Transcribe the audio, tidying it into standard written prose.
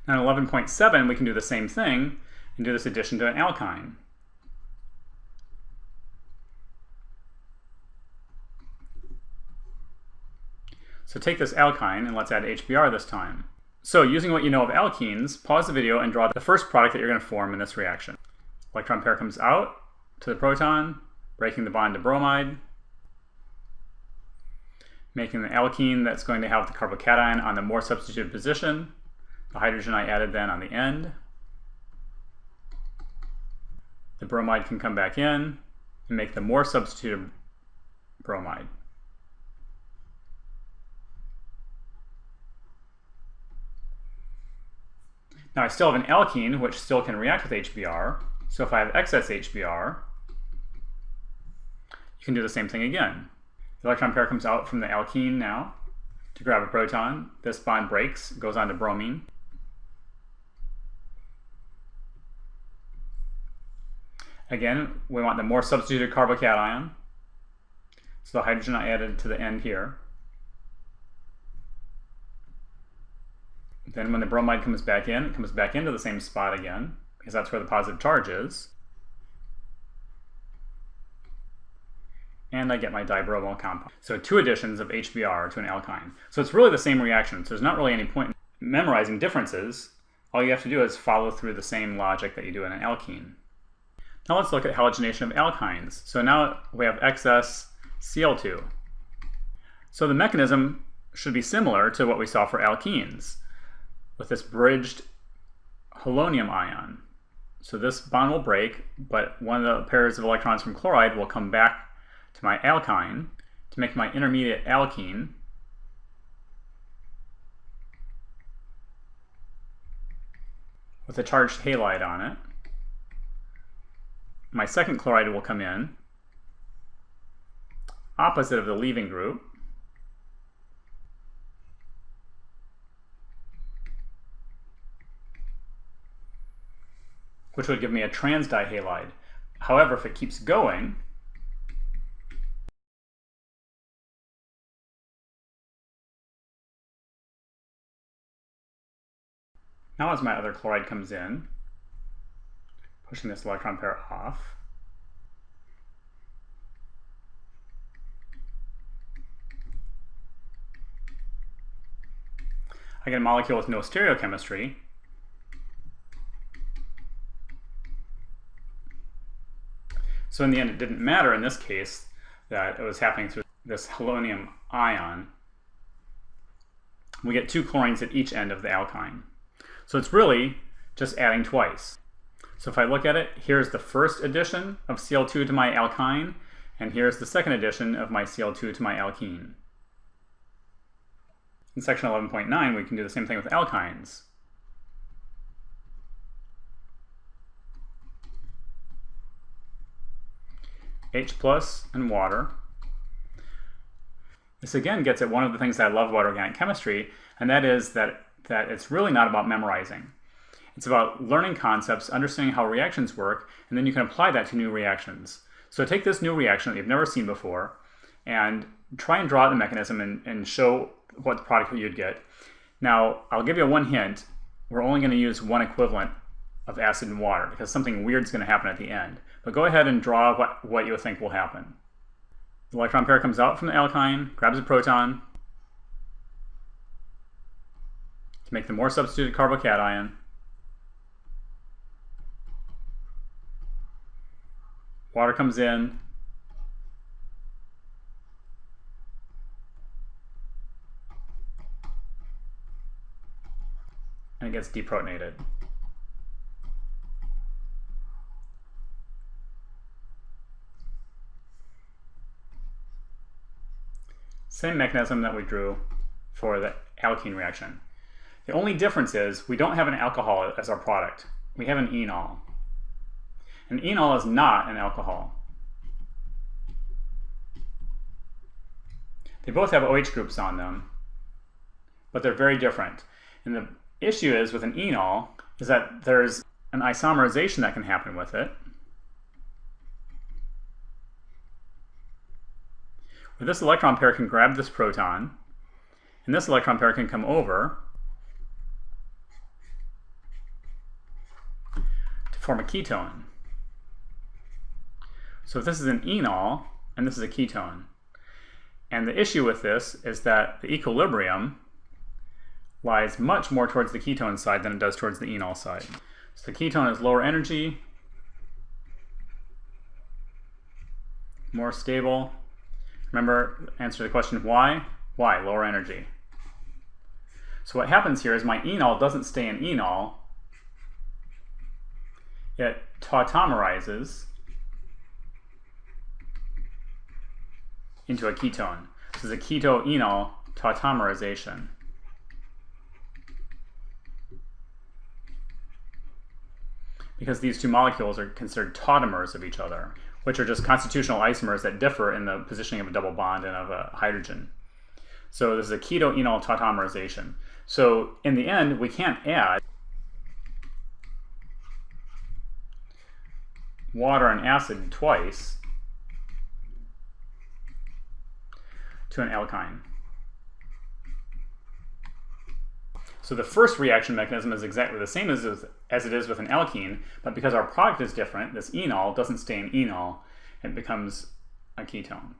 Now in 11.7, we can do the same thing and do this addition to an alkyne. So take this alkyne and let's add HBr this time. So using what you know of alkenes, pause the video and draw the first product that you're going to form in this reaction. Electron pair comes out to the proton, breaking the bond to bromide, making an alkene that's going to have the carbocation on the more substituted position. The hydrogen I added then on the end. The bromide can come back in and make the more substituted bromide. Now I still have an alkene, which still can react with HBr. So if I have excess HBr, you can do the same thing again. The electron pair comes out from the alkene now to grab a proton. This bond breaks, goes on to bromine. Again, we want the more substituted carbocation. So the hydrogen I added to the end here. Then when the bromide comes back in, it comes back into the same spot again, because that's where the positive charge is. And I get my dibromo compound. So 2 additions of HBr to an alkyne. So it's really the same reaction, so there's not really any point in memorizing differences. All you have to do is follow through the same logic that you do in an alkene. Now let's look at halogenation of alkynes. So now we have excess Cl2. So the mechanism should be similar to what we saw for alkenes, with this bridged halonium ion. So this bond will break, but one of the pairs of electrons from chloride will come back to my alkyne to make my intermediate alkene. With a charged halide on it. My second chloride will come in, opposite of the leaving group. Which would give me a trans dihalide. However, if it keeps going, now as my other chloride comes in, pushing this electron pair off, I get a molecule with no stereochemistry. So in the end, it didn't matter in this case that it was happening through this halonium ion. We get 2 chlorines at each end of the alkyne. So it's really just adding twice. So if I look at it, here's the first addition of Cl2 to my alkyne, and here's the second addition of my Cl2 to my alkene. In section 11.9, we can do the same thing with alkynes. H plus and water. This again gets at one of the things that I love about organic chemistry, and that is that it's really not about memorizing. It's about learning concepts, understanding how reactions work, and then you can apply that to new reactions. So take this new reaction that you've never seen before, and try and draw out the mechanism and show what the product you'd get. Now, I'll give you one hint. We're only going to use one equivalent of acid and water, because something weird is going to happen at the end. But go ahead and draw what you think will happen. The electron pair comes out from the alkyne, grabs a proton to make the more substituted carbocation. Water comes in. And it gets deprotonated. Same mechanism that we drew for the alkene reaction. The only difference is we don't have an alcohol as our product. We have an enol. An enol is not an alcohol. They both have OH groups on them, but they're very different. And the issue is with an enol is that there's an isomerization that can happen with it. Where this electron pair can grab this proton, and this electron pair can come over form a ketone. So if this is an enol, and this is a ketone. And the issue with this is that the equilibrium lies much more towards the ketone side than it does towards the enol side. So the ketone is lower energy, more stable. Remember, answer the question, why? Why lower energy? So what happens here is my enol doesn't stay an enol. It tautomerizes into a ketone. This is a keto-enol tautomerization. Because these two molecules are considered tautomers of each other, which are just constitutional isomers that differ in the positioning of a double bond and of a hydrogen. So this is a keto-enol tautomerization. So in the end, we can't add water and acid twice to an alkyne. So the first reaction mechanism is exactly the same as it is with an alkene, but because our product is different, this enol doesn't stay an enol, it becomes a ketone.